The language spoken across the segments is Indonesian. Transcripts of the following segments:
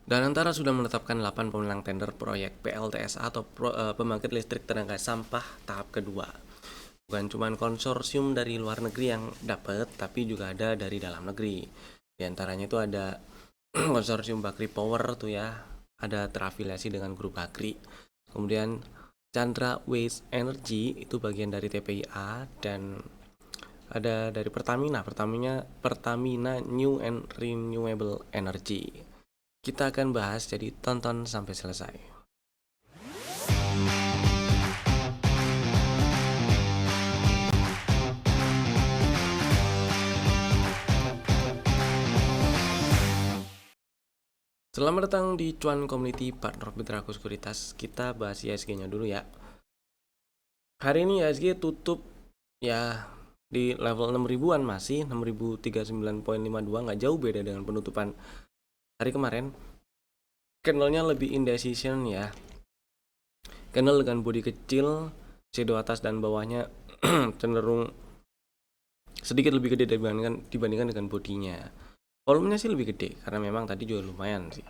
Danantara sudah menetapkan 8 pemenang tender proyek PLTSA atau pembangkit listrik tenaga sampah tahap kedua. Bukan cuma konsorsium dari luar negeri yang dapat, tapi juga ada dari dalam negeri. Di antaranya itu ada konsorsium Bakri Power tuh ya, ada terafiliasi dengan grup Bakri. Kemudian Chandra Waste Energy itu bagian dari TPIA, dan ada dari Pertamina New and Renewable Energy. Kita akan bahas, jadi tonton sampai selesai. Selamat datang di Cuan Community Partner Mitraku Sekuritas. Kita bahas ISG-nya dulu ya. Hari ini ISG tutup ya di level 6 ribuan, masih 6.039,52, nggak jauh beda dengan penutupan hari kemarin. Candlenya lebih indecision ya. Candle dengan body kecil, shadow atas dan bawahnya cenderung sedikit lebih gede dibandingkan dengan bodinya. Volumenya sih lebih gede karena memang tadi juga lumayan sih.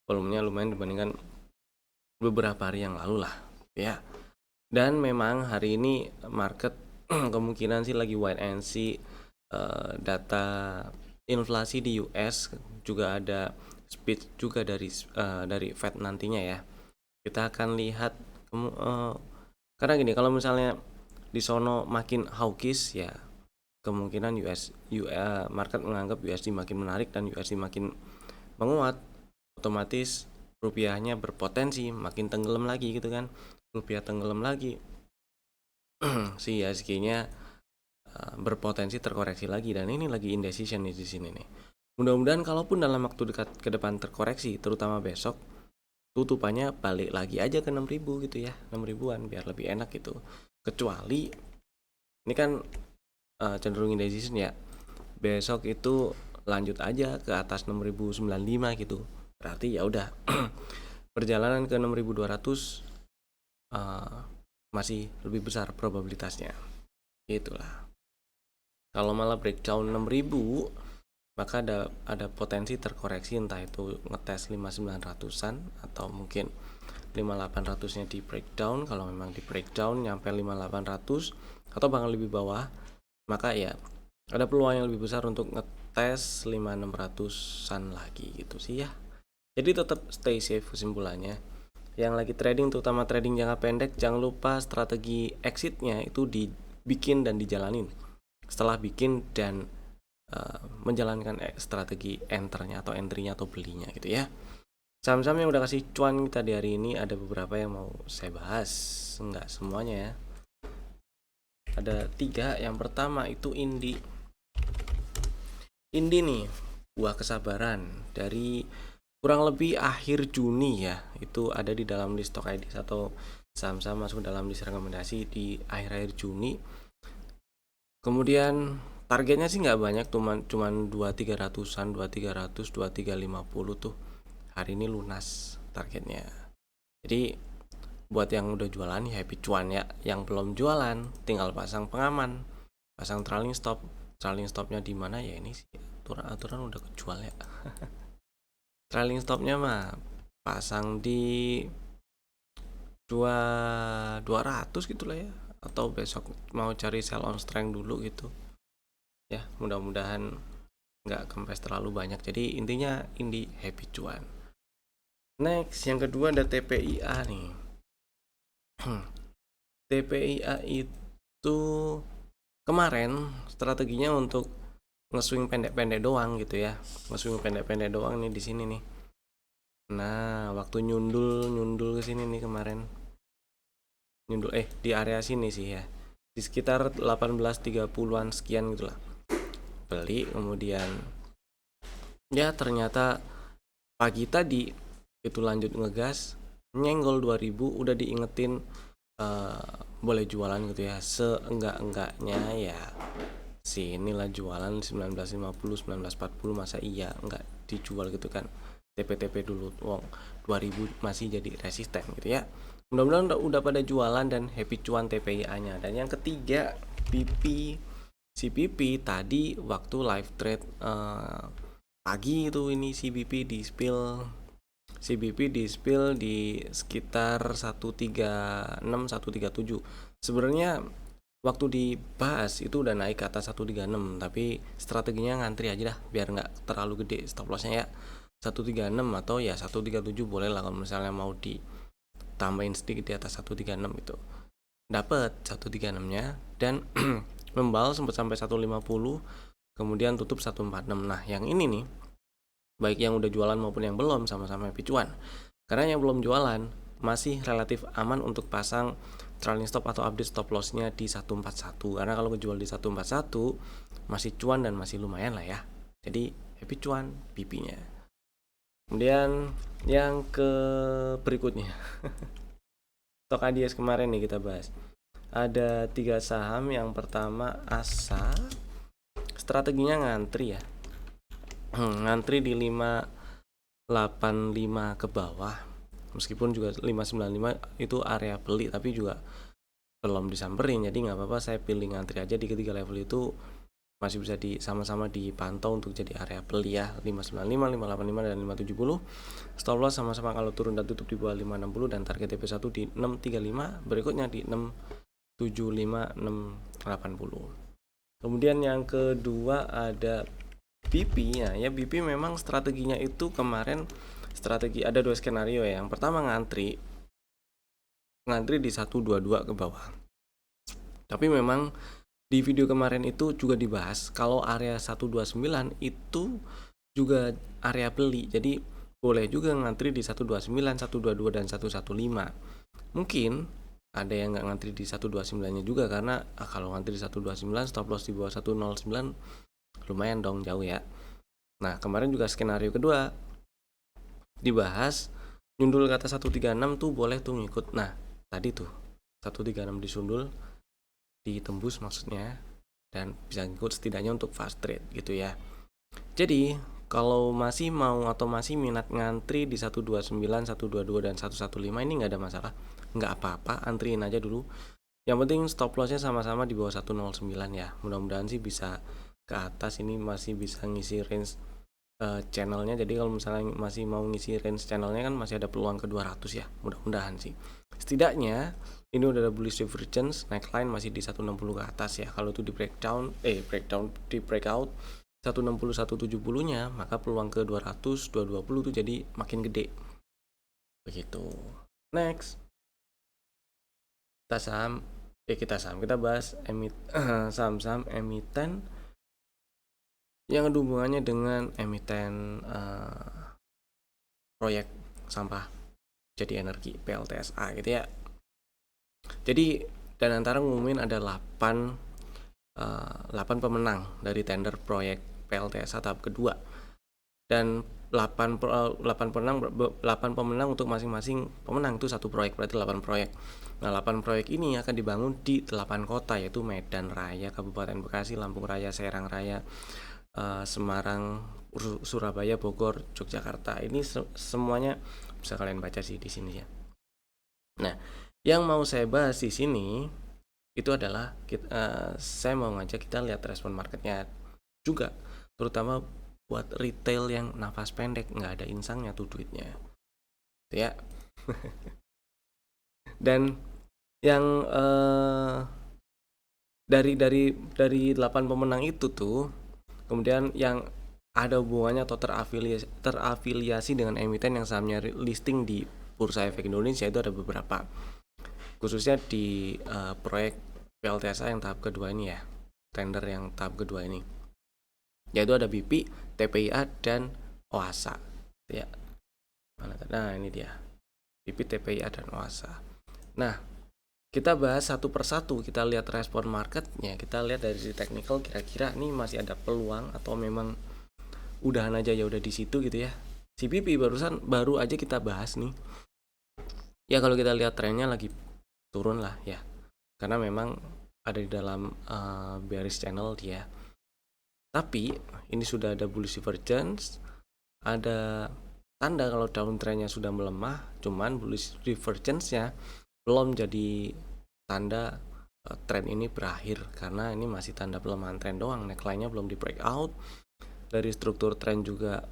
Volumenya lumayan dibandingkan beberapa hari yang lalu lah ya. Dan memang hari ini market kemungkinan sih lagi wait and see data inflasi di US, juga ada speech juga dari Fed nantinya ya. Kita akan lihat karena gini, kalau misalnya di sono makin hawkish ya, kemungkinan market menganggap USD makin menarik dan USD makin menguat, otomatis rupiahnya berpotensi makin tenggelam lagi gitu kan. Rupiah tenggelam lagi, si ISG-nya berpotensi terkoreksi lagi, dan ini lagi indecision nih di sini nih. Mudah-mudahan kalaupun dalam waktu dekat ke depan terkoreksi, terutama besok, tutupannya balik lagi aja ke 6.000 gitu ya, 6 ribuan biar lebih enak gitu. Kecuali ini kan cenderung indecision ya, besok itu lanjut aja ke atas 6.095 gitu, berarti ya udah perjalanan ke 6.200 masih lebih besar probabilitasnya. Itulah. Kalau malah breakdown 6.000, maka ada potensi terkoreksi, entah itu ngetes 5900-an atau mungkin 5800-nya di breakdown. Kalau memang di breakdown nyampe 5800 atau bahkan lebih bawah, maka ya ada peluang yang lebih besar untuk ngetes 5600-an lagi gitu sih ya. Jadi tetap stay safe kesimpulannya. Yang lagi trading, terutama trading jangka pendek, jangan lupa strategi exitnya itu dibikin dan dijalanin. Setelah bikin dan menjalankan strategi enternya atau entry-nya atau belinya gitu ya. Saham-saham yang udah kasih cuan kita di hari ini ada beberapa yang mau saya bahas, nggak semuanya ya. Ada 3. Yang pertama itu Indi nih, buah kesabaran. Dari kurang lebih akhir Juni ya, itu ada di dalam list stock ID atau saham-saham masuk dalam list rekomendasi di akhir-akhir Juni. Kemudian targetnya sih nggak banyak, cuman 2300-an, 2300, 2350 tuh. Hari ini lunas targetnya. Jadi buat yang udah jualan ya happy cuan ya. Yang belum jualan tinggal pasang pengaman, pasang trailing stop. Trailing stopnya di mana ya, ini sih aturan udah kejual ya. Trailing stopnya mah pasang di 200 gitu lah ya, atau besok mau cari sell on strength dulu gitu ya. Mudah-mudahan nggak kempes terlalu banyak. Jadi intinya Indi happy cuan. Next, yang kedua ada TPIA nih. TPIA itu kemarin strateginya untuk nge-swing pendek-pendek doang gitu ya. Nge-swing pendek-pendek doang nih di sini nih. Nah, waktu nyundul ke sini nih kemarin. Nyundul di area sini sih ya. Di sekitar 18.30-an sekian gitu lah. Beli, kemudian ya ternyata pagi tadi itu lanjut ngegas, nyenggol 2000, udah diingetin boleh jualan gitu ya. Seenggak-enggaknya ya sinilah jualan 1950, 1940, masa iya enggak dijual gitu kan. TP dulu, wong 2000 masih jadi resisten gitu ya. Mudah-mudahan udah pada jualan dan happy cuan TPIA-nya. Dan yang ketiga BP. Si BP tadi waktu live trade pagi itu, ini si BP di spill CBP di spill di sekitar 136 137. Sebenarnya waktu dibahas itu udah naik ke atas 136, tapi strateginya ngantri aja dah biar nggak terlalu gede stop lossnya ya. 136 atau ya 137 boleh lah kalau misalnya mau ditambahin sedikit di atas 136 itu. Dapat 136-nya dan membal sempat sampai 150, kemudian tutup 146. Nah, yang ini nih baik yang udah jualan maupun yang belum sama-sama happy cuan. Karena yang belum jualan masih relatif aman untuk pasang trailing stop atau update stop lossnya di 141. Karena kalau kejual di 141 masih cuan dan masih lumayan lah ya. Jadi happy cuan PP-nya. Kemudian yang ke berikutnya stok ADS kemarin nih kita bahas. Ada 3 saham. Yang pertama ASA, strateginya ngantri ya. Ngantri di 585 ke bawah, meskipun juga 595 itu area beli tapi juga belum disamperin, jadi nggak apa-apa saya pilih ngantri aja di ketiga level itu. Masih bisa sama-sama dipantau untuk jadi area beli ya, 595, 585 dan 570. Stop loss sama-sama kalau turun dan tutup di bawah 560 dan target TP1 di 635, berikutnya di 675, 680. Kemudian yang kedua ada BP ya, BP memang strateginya itu kemarin strategi ada 2 skenario ya. Yang pertama ngantri di 122 ke bawah. Tapi memang di video kemarin itu juga dibahas kalau area 129 itu juga area beli. Jadi boleh juga ngantri di 129, 122 dan 115. Mungkin ada yang nggak ngantri di 129-nya juga karena kalau ngantri di 129 stop loss di bawah 109 lumayan dong jauh ya. Nah, kemarin juga skenario kedua dibahas nyundul ke atas 136 tuh boleh tuh ngikut. Nah, tadi tuh 136 disundul, ditembus maksudnya, dan bisa ngikut setidaknya untuk fast trade gitu ya. Jadi kalau masih mau atau masih minat ngantri di 129, 122 dan 115 ini nggak ada masalah, nggak apa-apa, antriin aja dulu. Yang penting stop lossnya sama-sama di bawah 109 ya. Mudah-mudahan sih bisa ke atas, ini masih bisa ngisi range channelnya. Jadi kalau misalnya masih mau ngisi range channelnya kan masih ada peluang ke 200 ya, mudah-mudahan sih. Setidaknya ini udah ada bullish divergence, neckline masih di 160 ke atas ya. Kalau itu di breakdown di breakout 160 170-nya, maka peluang ke 200 220 tuh jadi makin gede. Begitu. Next. Kita bahas saham-saham emiten yang ada hubungannya dengan emiten proyek sampah jadi energi PLTSA gitu ya. Jadi Danantara ngumumin ada 8 pemenang dari tender proyek PLTSA tahap kedua, dan 8 pemenang untuk masing-masing pemenang itu satu proyek, berarti 8 proyek. Nah, 8 proyek ini akan dibangun di 8 kota, yaitu Medan Raya, Kabupaten Bekasi, Lampung Raya, Serang Raya, Semarang, Surabaya, Bogor, Yogyakarta. Ini semuanya bisa kalian baca sih di sini ya. Nah, yang mau saya bahas di sini itu adalah saya mau ngajak kita lihat respon marketnya juga, terutama buat retail yang nafas pendek, nggak ada insangnya tuh duitnya ya. Dan yang dari 8 pemenang itu tuh, kemudian yang ada hubungannya atau terafiliasi dengan emiten yang sahamnya listing di Bursa Efek Indonesia itu ada beberapa, khususnya di proyek PLTSA yang tahap kedua ini ya, tender yang tahap kedua ini, yaitu ada BP, TPIA, dan OASA ya. Nah, ini dia BP, TPIA, dan OASA. Nah, kita bahas satu persatu, kita lihat respon marketnya, kita lihat dari sisi teknikal kira-kira ini masih ada peluang atau memang udahan aja ya udah di situ gitu ya. CPP baru aja kita bahas nih. Ya kalau kita lihat trennya lagi turun lah ya, karena memang ada di dalam bearish channel dia. Tapi ini sudah ada bullish divergence, ada tanda kalau downtrendnya sudah melemah, cuman bullish divergence-nya belum jadi tanda tren ini berakhir, karena ini masih tanda pelemahan tren doang. Neckline-nya belum di breakout. Dari struktur tren juga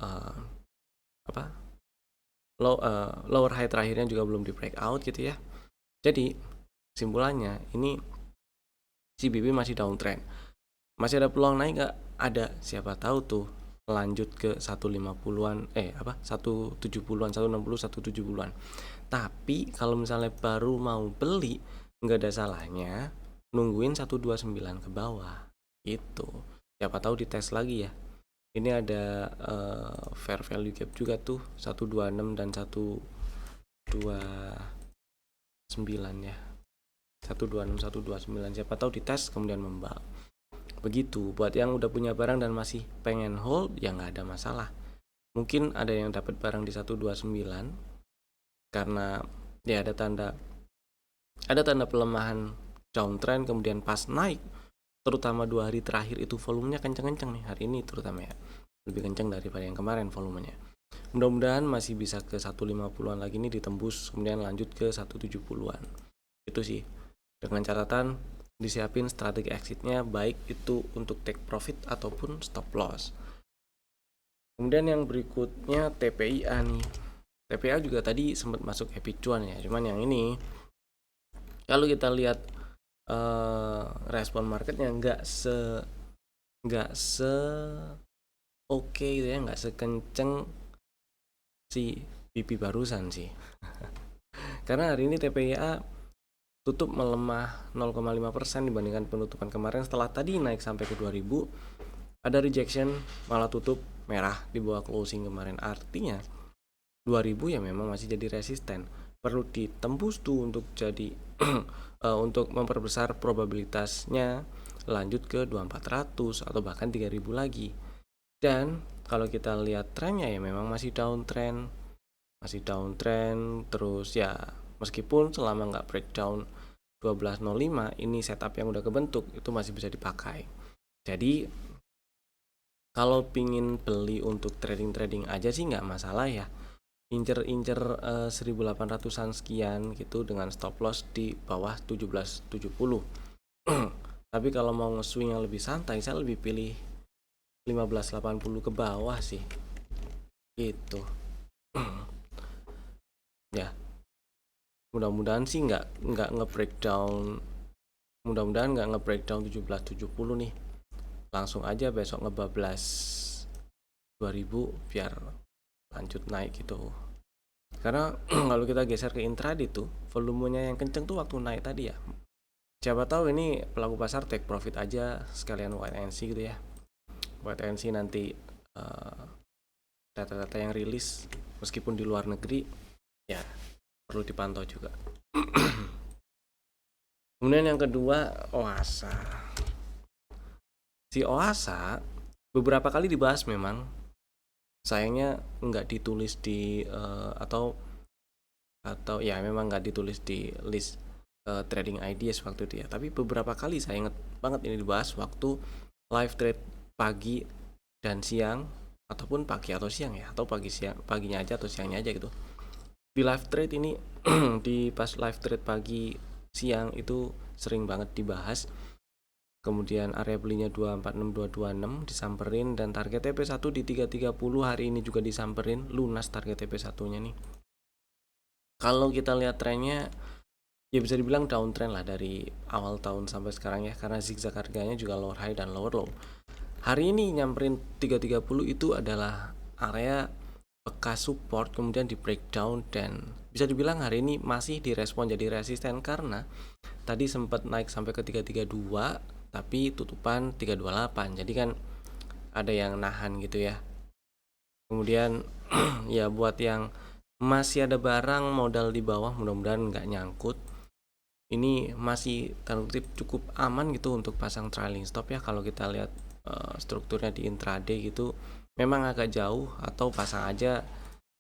lower high terakhirnya juga belum di breakout gitu ya. Jadi kesimpulannya ini si BB masih downtrend. Masih ada peluang naik nggak? Ada. Siapa tahu tuh lanjut ke 150-an 170-an, 160, 170-an. Tapi kalau misalnya baru mau beli, nggak ada salahnya nungguin 129 ke bawah. Itu. Siapa tahu dites lagi ya. Ini ada fair value gap juga tuh 126 dan 129 ya. 126 129, siapa tahu dites kemudian membal. Begitu buat yang udah punya barang dan masih pengen hold ya nggak ada masalah. Mungkin ada yang dapat barang di 129 karena ya ada tanda pelemahan downtrend, kemudian pas naik terutama 2 hari terakhir itu volumenya kenceng-kenceng nih, hari ini terutama ya lebih kenceng daripada yang kemarin volumenya. Mudah-mudahan masih bisa ke 150-an lagi nih ditembus, kemudian lanjut ke 170-an. Itu sih, dengan catatan disiapin strategi exitnya baik itu untuk take profit ataupun stop loss. Kemudian yang berikutnya TPIA nih. TPIA juga tadi sempat masuk happy cuan ya, cuman yang ini kalau kita lihat respon marketnya nggak se oke gitu ya, nggak sekenceng si BP barusan sih. Karena hari ini TPIA tutup melemah 0,5% dibandingkan penutupan kemarin. Setelah tadi naik sampai ke 2000, ada rejection, malah tutup merah di bawah closing kemarin. Artinya 2000 ya memang masih jadi resisten, perlu ditembus tuh untuk jadi untuk memperbesar probabilitasnya lanjut ke 2400 atau bahkan 3000 lagi. Dan kalau kita lihat trennya ya memang masih downtrend terus ya, meskipun selama nggak breakdown 1205 ini setup yang udah kebentuk itu masih bisa dipakai. Jadi kalau pingin beli untuk trading aja sih nggak masalah ya, incer 1800-an sekian gitu dengan stop loss di bawah 1770. Tapi kalau mau nge-swing yang lebih santai, saya lebih pilih 1580 ke bawah sih gitu. Ya mudah-mudahan sih nggak nge-breakdown, mudah-mudahan nggak nge-breakdown 1770 nih, langsung aja besok ngebablas 2000 biar lanjut naik gitu. Karena kalau kita geser ke intraday tuh volumenya yang kenceng tuh waktu naik tadi ya. Siapa tahu ini pelaku pasar take profit aja sekalian wait and see gitu ya. Wait and see nanti data-data yang rilis meskipun di luar negeri ya perlu dipantau juga. Kemudian yang kedua, OASA. Si OASA beberapa kali dibahas memang, sayangnya nggak ditulis di atau ya memang nggak ditulis di list trading ideas waktu itu ya. Tapi beberapa kali saya ingat banget ini dibahas waktu live trade pagi dan siang, ataupun pagi atau siang ya, atau paginya aja atau siangnya aja gitu. Di live trade ini di pas live trade pagi siang itu sering banget dibahas. Kemudian area belinya 246226 disamperin, dan target TP1 di 330 hari ini juga disamperin, lunas target TP1 nya nih. Kalau kita lihat trennya ya bisa dibilang downtrend lah dari awal tahun sampai sekarang ya, karena zigzag harganya juga lower high dan lower low. Hari ini nyamperin 330 itu adalah area bekas support, kemudian di breakdown, dan bisa dibilang hari ini masih direspon jadi resisten karena tadi sempat naik sampai ke 332 tapi tutupan 328, jadi kan ada yang nahan gitu ya. Kemudian ya buat yang masih ada barang modal di bawah, mudah-mudahan nggak nyangkut. Ini masih cukup aman gitu untuk pasang trailing stop ya. Kalau kita lihat strukturnya di intraday gitu memang agak jauh, atau pasang aja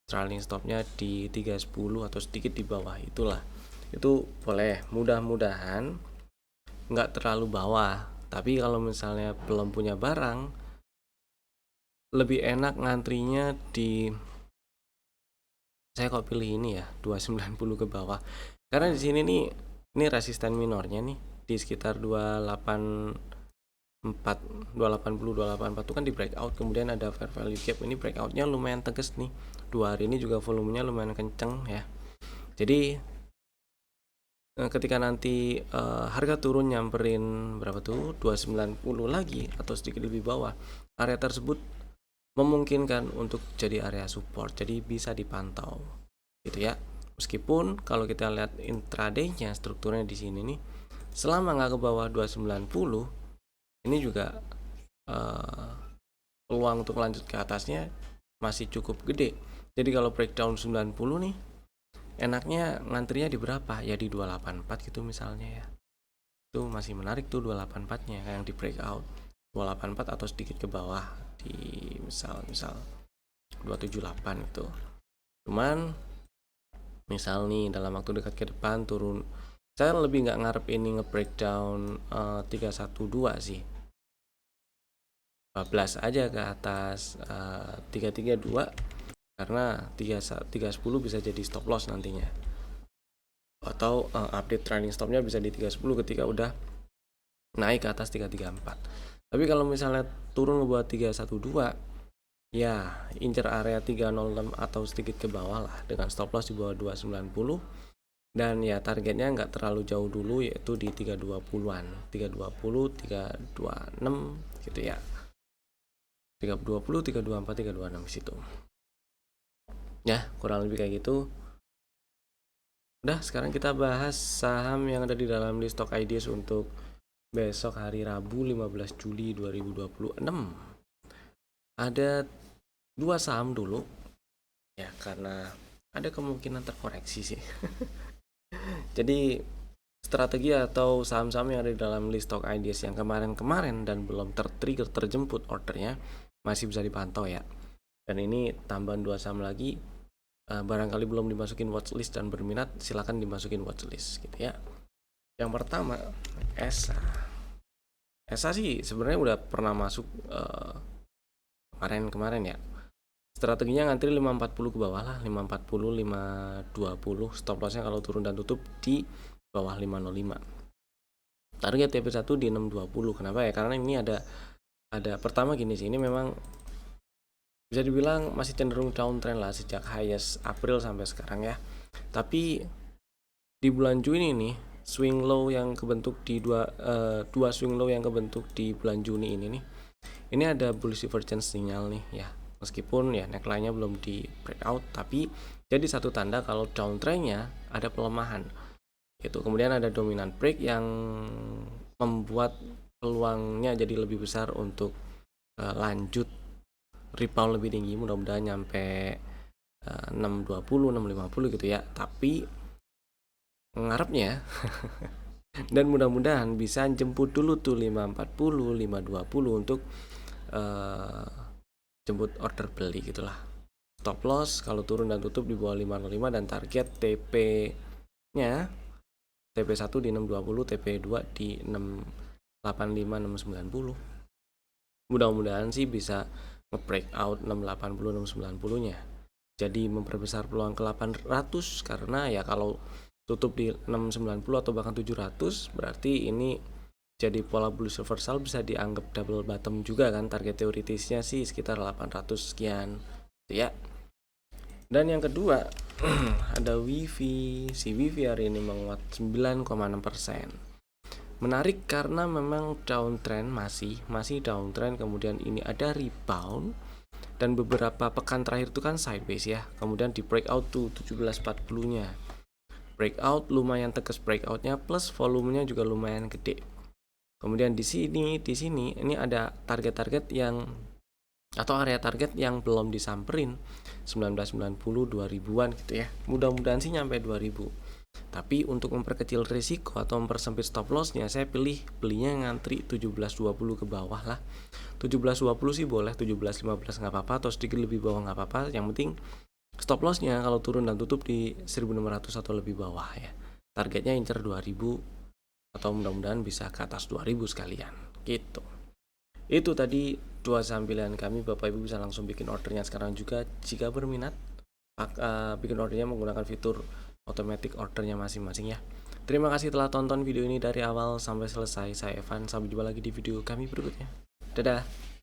trailing stopnya di 310 atau sedikit di bawah itulah, itu boleh. Mudah-mudahan nggak terlalu bawah, tapi kalau misalnya belum punya barang lebih enak ngantrinya di, saya kok pilih ini ya 290 ke bawah, karena di sini nih ini resisten minornya nih di sekitar 28 284 itu kan di breakout, kemudian ada fair value gap. Ini breakoutnya lumayan tegas nih, 2 hari ini juga volumenya lumayan kenceng ya. Jadi ketika nanti harga turun nyamperin berapa tuh 290 lagi atau sedikit lebih bawah, area tersebut memungkinkan untuk jadi area support, jadi bisa dipantau gitu ya. Meskipun kalau kita lihat intraday-nya strukturnya di sini nih, selama nggak ke bawah 290 ini juga peluang untuk lanjut ke atasnya masih cukup gede. Jadi kalau breakdown 90 nih, enaknya ngantrinya di berapa? Ya di 284 gitu misalnya ya. Itu masih menarik tuh 284-nya yang di breakout. 284 atau sedikit ke bawah di misal 278 itu. Cuman misal nih dalam waktu dekat ke depan turun, saya lebih nggak ngarep ini nge-breakdown 312 sih. 12 aja ke atas 332, karena 310 bisa jadi stop loss nantinya, atau update trailing stopnya bisa di 310 ketika udah naik ke atas 334. Tapi kalau misalnya turun ke bawah 312, ya incer area 306 atau sedikit ke bawah lah dengan stop loss di bawah 290, dan ya targetnya nggak terlalu jauh dulu, yaitu di 320-an, 320, 326 gitu ya. 320, 324, 326 situ. Ya, kurang lebih kayak gitu. Udah, sekarang kita bahas saham yang ada di dalam list stock ideas untuk besok hari Rabu 15 Juli 2026. Ada 2 saham dulu. Ya, karena ada kemungkinan terkoreksi sih. Jadi strategi atau saham-saham yang ada di dalam list stock ideas yang kemarin-kemarin dan belum tertrigger terjemput ordernya masih bisa dipantau ya. Dan ini tambahan 2 saham lagi, barangkali belum dimasukin watchlist dan berminat, silakan dimasukin watchlist gitu ya. Yang pertama ESA sih sebenarnya udah pernah masuk kemarin ya. Strateginya ngantri 540 ke bawah lah, 540, 520. Stop lossnya kalau turun dan tutup di bawah 505. Target TP1 di 620. Kenapa ya? Karena ini ada pertama gini sih, ini memang bisa dibilang masih cenderung downtrend lah sejak highest April sampai sekarang ya. Tapi di bulan Juni nih, swing low yang kebentuk di dua swing low yang kebentuk di bulan Juni ini nih, ini ada bullish divergence sinyal nih ya. Meskipun ya neckline-nya belum di breakout, tapi jadi satu tanda kalau downtrend-nya ada pelemahan gitu. Kemudian ada dominant break yang membuat peluangnya jadi lebih besar untuk lanjut rebound lebih tinggi, mudah-mudahan nyampe 620, 650 gitu ya. Tapi ngarepnya dan mudah-mudahan bisa jemput dulu tuh 540, 520 untuk jemput order beli gitulah. Stop loss kalau turun dan tutup di bawah 505, dan target TP-nya TP1 di 620, TP2 di 685, 690. Mudah-mudahan sih bisa nge-breakout 680, 690-nya. Jadi memperbesar peluang ke 800, karena ya kalau tutup di 690 atau bahkan 700 berarti ini jadi pola bullish reversal, bisa dianggap double bottom juga kan. Target teoritisnya sih sekitar 800 sekian ya. Dan yang kedua ada WIFI. Si WIFI hari ini menguat 9,6%. Menarik karena memang downtrend, masih downtrend, kemudian ini ada rebound, dan beberapa pekan terakhir itu kan sideways ya. Kemudian di breakout tuh 17.40-nya. Breakout lumayan tegas breakoutnya, plus volumenya juga lumayan gede. Kemudian di sini ini ada target-target yang atau area target yang belum disamperin, 1990, 2000-an gitu ya. Mudah-mudahan sih nyampe 2000. Tapi untuk memperkecil risiko atau mempersempit stop lossnya, saya pilih belinya ngantri 1720 ke bawah lah. 1720 sih boleh, 1715 nggak apa-apa, atau sedikit lebih bawah nggak apa-apa. Yang penting stop lossnya kalau turun dan tutup di 1600 atau lebih bawah ya. Targetnya incer 2000, atau mudah-mudahan bisa ke atas 2000 sekalian gitu. Itu tadi 2 saham pilihan kami. Bapak Ibu bisa langsung bikin ordernya sekarang juga jika berminat. Bikin ordernya menggunakan fitur automatic ordernya masing-masing ya. Terima kasih telah tonton video ini dari awal sampai selesai. Saya Evan, sampai jumpa lagi di video kami berikutnya. Dadah.